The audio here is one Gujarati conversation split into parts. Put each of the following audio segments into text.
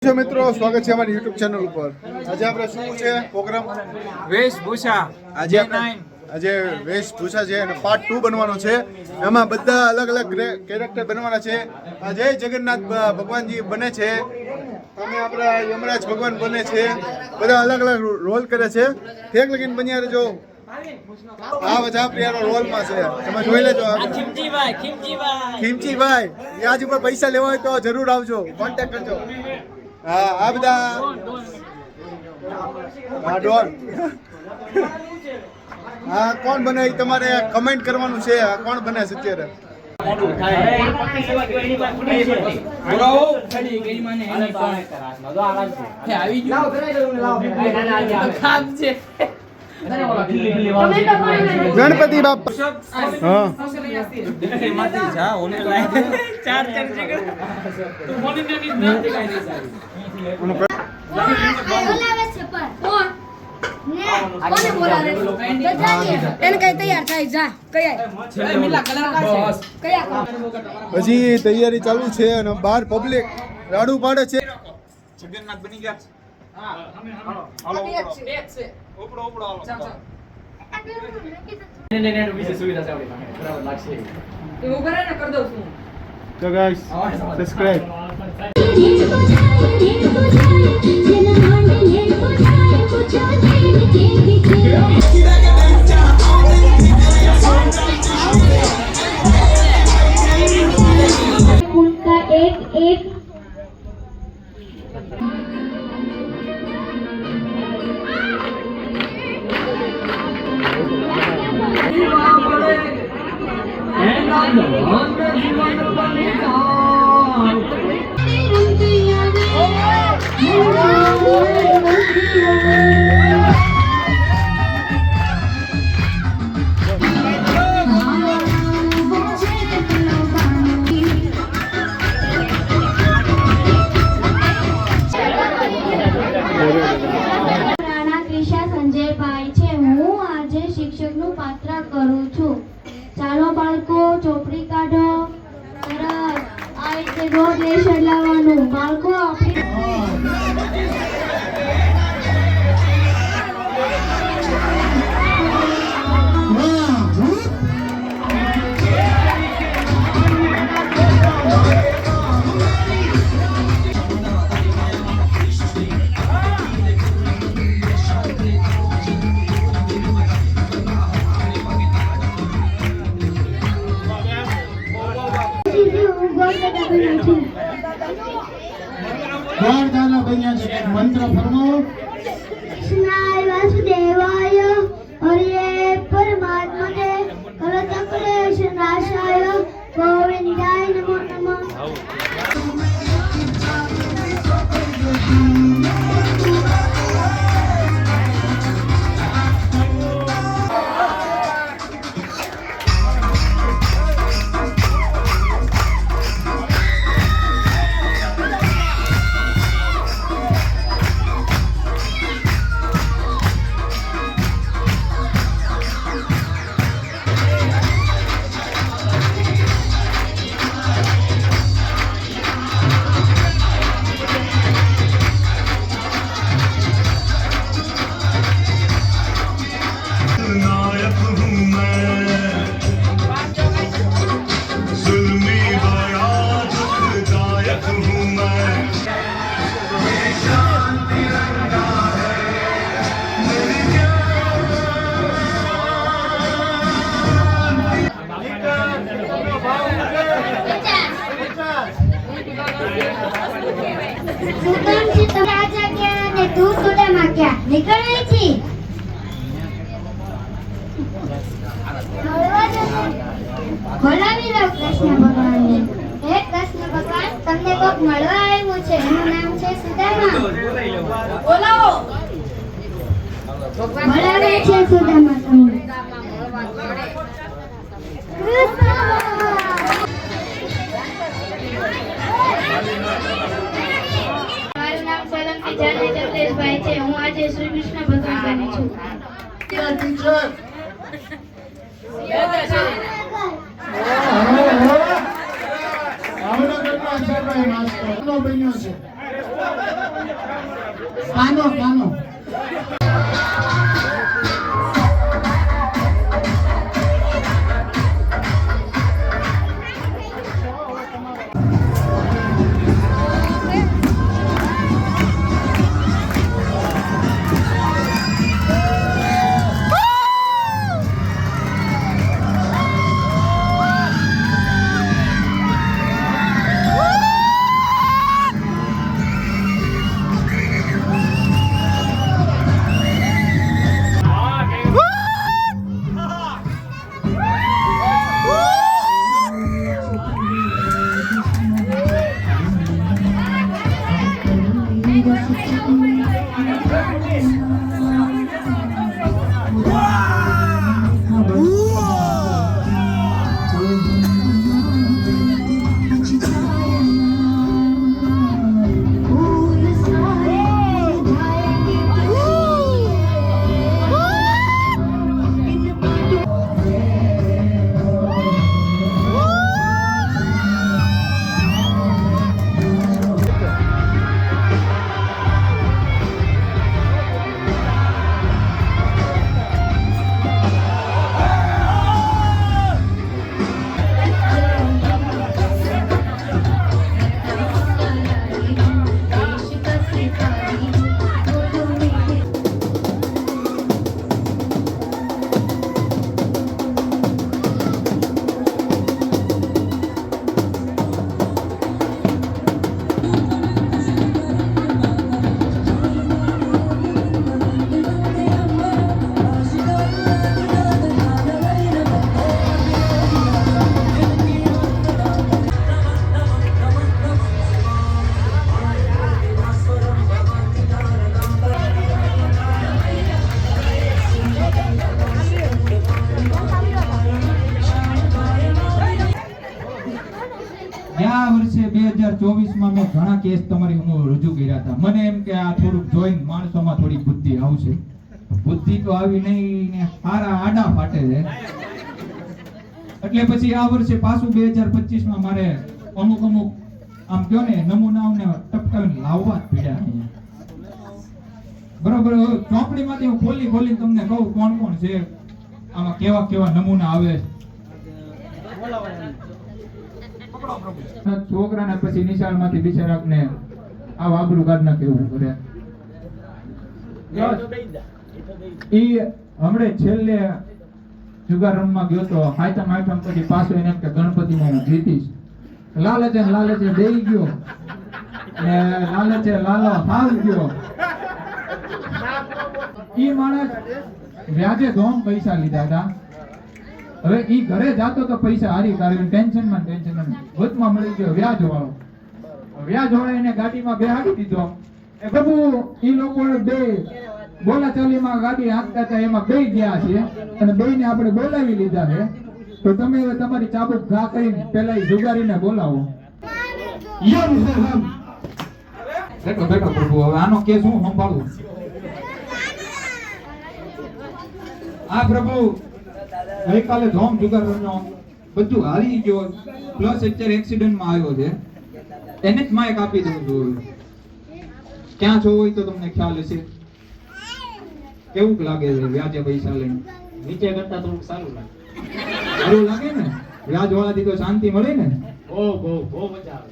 મિત્રો સ્વાગત છે અમારી YouTube ચેનલ ઉપર। આજે આપણે શું છે પ્રોગ્રામ વેશભૂષા આજે વેશભૂષા છે અને પાર્ટ 2 બનવાનો છે। એમાં બધા અલગ અલગ કેરેક્ટર બનવાના છે। આ જય જગન્નાથ ભગવાનજી બને છે, અમે આપણા યમરાજ ભગવાન બને છે, બધા અલગ અલગ રોલ કરે છે। ઠેક લગીન બન્યા રહેજો। આ બધા પ્રિયાનો રોલમાં છે, તમે જોઈ લેજો। ખીમચીભાઈ વ્યાજ ઉપર પૈસા લેવા હોય તો જરૂર આવજો, કોન્ટેક્ટ કરજો। હા આ બધા હા ડોન હા કોણ બને એ તમારે કમેન્ટ કરવાનું છે। આ કોણ બને છે અત્યારે? ગણપતિ બાપા હા હજી તૈયારી ચાલુ છે અને બહાર પબ્લિક રાડુ પાડે છે। જગન્નાથ બની ગયા। તો ગાઈસ સબસ્ક્રાઇબ उनका एक एक સંજયભાઈ છે। હું આજે શિક્ષકનું પાત્ર કરું છું। ચાલો બાળકો ચોપડી કાઢો। સરસ આ રીતે રોજ લેશન લાવવાનું બાળકો। મંત્ર ફરમાવો। कृष्णाय वासुदेवाय हरे परमात्मने कलचक्रेश नाशाय गोविंदाय नमो नमः। બોલાવી લો કૃષ્ણ ભગવાનને। હે કૃષ્ણ ભગવાન, તમને કોક મળવા આવ્યું છે, એનું નામ છે સુદામા। બોલાવો બોલાવે છે સુદામા તમને। મારું નામ સોલંકી જાની ચંદ્રેશભાઈ છે। હું આજે શ્રી કૃષ્ણ ભગવાન બની છું। ભાવનગરના આચાર્ય નાસ્તો બન્યો છે। કાનો કાનો ગયા વર્ષે 2024 મેં ઘણા કેસ તમારી હું રજૂ કર્યા હતા. મને એમ કે આ થોડુંક જોઈને માણસોમાં થોડી બુદ્ધિ આવશે. બુદ્ધિ તો આવી નહીં ને હારા આડા ફાટે છે. એટલે પછી આ વર્ષે પાછું 2025 મારે અમુક આમ કયો ને નમૂનાઓને ટપકાવીને લાવવા જ પડ્યા અહીંયા. બરોબર. ચોપડીમાંથી હું ખોલી તમને કહું કોણ કોણ છે આમાં, કેવા કેવા નમૂના આવે. છોકરાને પછી નિશાળમાંથી બિચારાને આ વાબરું કાઢ નાખે એવું કરે. ઈ હમણે છેલ્લે જુગાર રમવા ગયો તો હાઈટમ પછી પાછો એને એમ કે ગણપતિમાં હું જીતીશ. લાલચે બેહી ગયો ને લાલચે લાલો હાવ ગયો. ઈ માણસ વ્યાજે ધોમ પૈસા લીધા હતા. હવે ઈ ઘરે જાતો તો પૈસા હારી કાઢી ટેન્શનમાં વચમાં મળી ગયો વ્યાજ વાળો એને ગાડીમાં બેહાડી દીધો. એ પ્રભુ ઈ લોકો બે બોલાચાલીમાં ગાડી હાંકતા હતા એમાં બે ગયા છે અને બેયને આપણે બોલાવી લીધા છે. તો તમે હવે તમારી ચાબુક ઘા કરીને પેલા ઈ જુગારીને બોલાવો. બેઠો પ્રભુ, હવે આનો કેસ હું સંભાળું. આ પ્રભુ ગઈકાલે ધોમ જુગાર રમ્યો, બધું હારી ગયો, પ્લસ અત્યારે એક્સિડન્ટમાં આવ્યો છે. એને જ માઇક આપી દઉં છું. ક્યાં છો હોય તો તમને ખ્યાલ હશે. કેવું લાગે છે વ્યાજે પૈસા લઈને? નીચે કરતા થોડુંક સારું લાગે. સારું લાગે ને? વ્યાજ વાળાથી તો શાંતિ મળે ને? બહુ મજા આવે.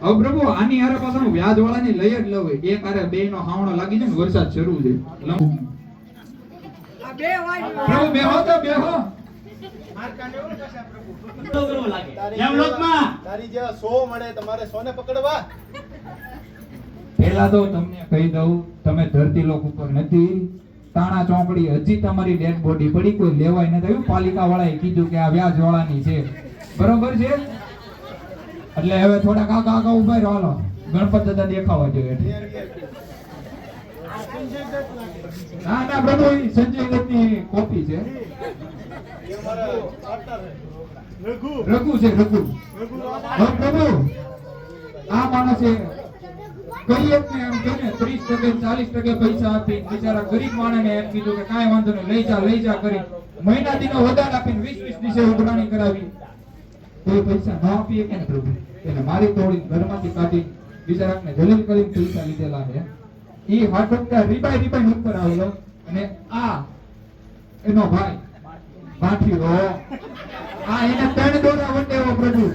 હવે પ્રભુ આની હારે પાછળ વ્યાજ વાળાની લઈ જ લવ. એક હારે બે નો હાવણો લાગી જાય ને, વરસાદ શરૂ છે. પ્રભુ બેહો તો બેહો. તારી જેવા 100 મળે તમારે 100 ને પકડવા. પહેલા તો તમને કહી દઉં, તમે ધરતી લોક ઉપર નથી. તાણા ચોકડી હજી તમારી ડેડ બોડી પડી, કોઈ લેવાય નથી આવ્યું. પાલિકા વાળાએ કીધું કે આ વ્યાજ વાળાની છે. બરોબર છે? એટલે હવે થોડા કાકા ઉભા રહો. હાલો ગણપત દાદા દેખાવા જોઈએ. ના પ્રભુ, સંજય દત્તની કોપી છે. રઘુ છે રઘુ. હવે પ્રભુ આ માણસે ગરીબને એમ કે 30% 40% પૈસા આપી બિચારા ગરીબ માણસને એમ કીધું કે કાંઈ વાંધો નહીં, લઈ જા કરી મહિના દીનો વધાર આપીને 20 દિવસે ઉઘરાણી કરાવી. કોઈ પૈસા ન આપીએ કે ને પ્રભુ, એટલે મારી તોડી ઘરમાંથી કાઢી બિચારાને જલીલ કરીને પૈસા લીધેલા છે. ઈ હાટુકતા રીબાઈ ઉપર આવેલો અને આ એનો ભાઈ બાઠીઓ આ એને 3 દોરા વટે એવો પ્રભુ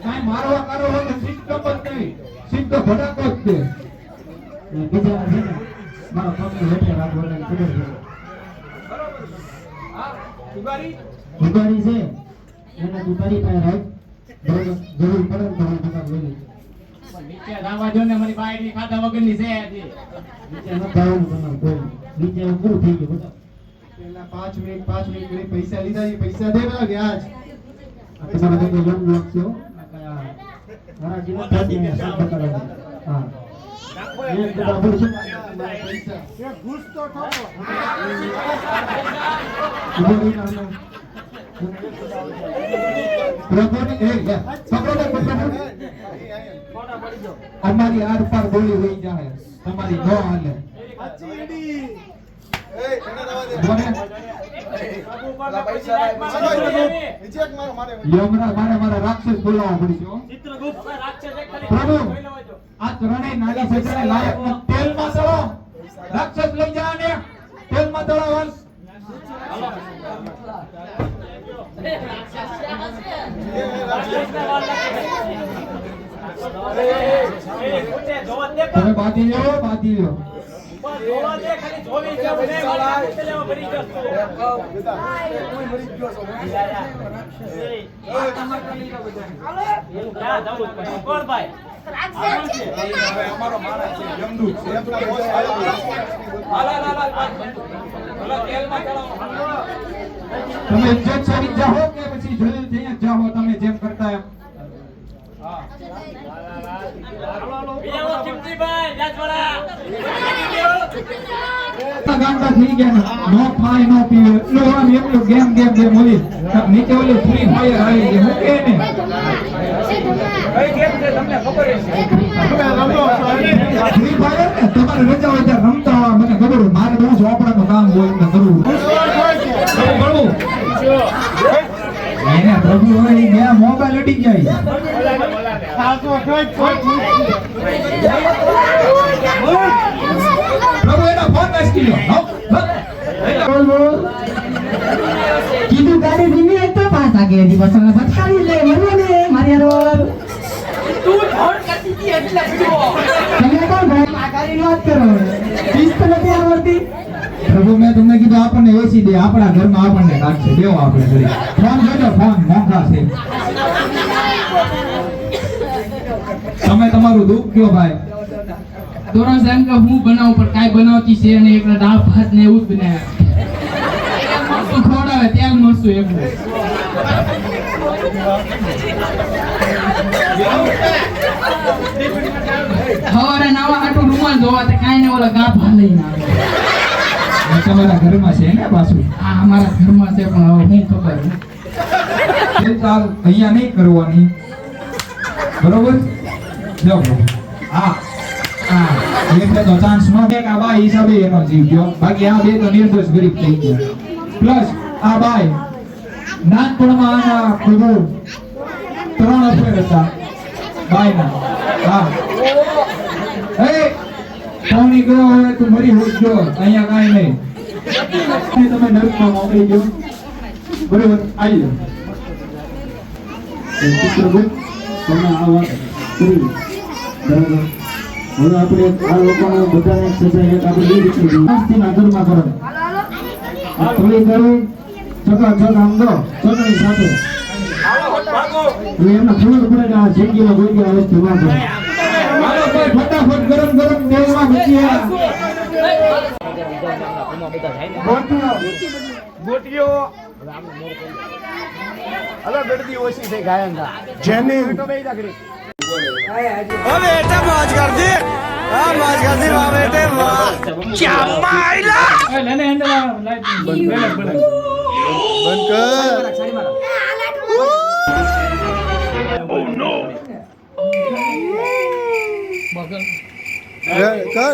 કાઈ મારવા કરો હોય તો સિસ્ટમ જ નહીં સીધો ભડાકો જ છે બીજા છે ને મારા પગની હેઠે રાખવાના ખબર છે ઉગારી ઉગાડી છે એને તું તારી પાસે રાખ બરોબર જરૂર પડે તો હું તમારે લઈ લઈશ નીચે લાવવા જો ને મારી બાયડી ખાધા વગરની છે હજી. નીચે ન દાવાનું તમારે કોઈ નીચે હું પૂરું થઈ ગયું બધા પેલા 5 મિનિટ કરી પૈસા લીધા છે પૈસા દેવા વ્યાજ તમારે તો યમ લાગશે મારા જીવન થતી ને સાથ બતાડો હા એક બધા બોલશું પૈસા ઘૂસ તો ઠોકો પ્રભુની એ અમારી આર પાર બોલી હોઈ જાય તમારી નો હાલે બોલે યમરા મારે રાક્ષસ બોલાવવા પડશે હો. પ્રભુ આ ત્રણે નાની સજાને લાયક ન તેલમાં તળો રાક્ષસ લઈ જા ને તેલમાં તળાવલ તમે બાંધી લ્યો તમે ઇજ્જત સરી જાઓ કે પછી જોયું ત્યાં જાઓ તમે જેમ કરતા એમ ગાંડા થઈ ગયા નો ખાય નો પીવે એટલો આમ એટલું ગેમ ઓલી નીચે ઓલી ફ્રી ફાયર આવી ગઈ મૂકે ને ફ્રી ફાયર ને તમારે રજા હોય ત્યારે રમતા હોય મને ખબર હોય મારે બહુ ચોપડાનું કામ હોય એટલે કરવું એને પ્રભુ હોય ઈ ગયા મોબાઈલ અડી ગયા પ્રભુ એનો ફોન નાખી લ્યો કીધું ગાડી ધીમી એક તો પાસ આગે હજી બસને ભટકાવી લે મરવો ને મારી રોડ તું ફોન કરતી હતી એટલે પીડો તમે કોણ ભાઈ આ ગાડીની વાત કરો પીસ તો નથી આવડતી પ્રભુ મેં તમને કીધું આપણને એસી દે આપણા ઘરમાં આપણને રાખશે દેવો આપણે કરી ફોન જોજો ફોન મોંઘા છે તમે તમારું દુઃખ કયો ભાઈ દોરો જેમ કે હું બનાવું પણ કાઈ બનાવતી છે અને એકલા દાળ ભાત ને એવું જ બનાવ્યા મસ્ત ખવડાવે તેલ મસ્ત એવું હવારે નાવા હાટું રૂમાલ ધોવા તે કાઈ ને ઓલા ગાભા લઈને આવે તમારા ઘરમાં છે ને પાછું આ અમારા ઘરમાં છે પણ હવે હું ખબર એ ચાલ અહીંયા નહીં કરવાની બરોબર જો હા એટલે તો ચાન્સ નો કે આ બાઈ હિસાબે એનો જીવ ગયો બાકી આ બે તો નિર્દોષ ગરીબ થઈ ગયા પ્લસ આ બાઈ નાનપણમાં આના પ્રભુ 3 અફેર હતા બાઈના હા એ કોની ગયો હવે તું મરી હોજો અહીંયા કાઈ નહીં તમે નરકમાં મોકલી ગયો બરોબર આવી જાઓ પ્રભુ તમે આ વાત કરી બરાબર હવે આપણે આ લોકોને બધાને સજા એક આપણે એ રીતે આજથી આગળમાં કરો આ થોડી કરી ચકાચક આમ દો ચટણી સાથે હવે એમને ખબર પડે કે આ જિંદગીમાં કોઈ બી વસ્તુ ના કરે હાલો ભાઈ ફટાફટ ગરમ તેલમાં ભજીયા ગોટીઓ હલો ગડદી ઓછી થઈ ગાયન દા જેની તો બે દગડી ઓ બેટા મોજ કર દે આ મોજ કર દે વા બેટે વાહ ક્યા માયલા લેને હેન્ડલ લાઈટ બંધ બંધ કર ઓ નો કર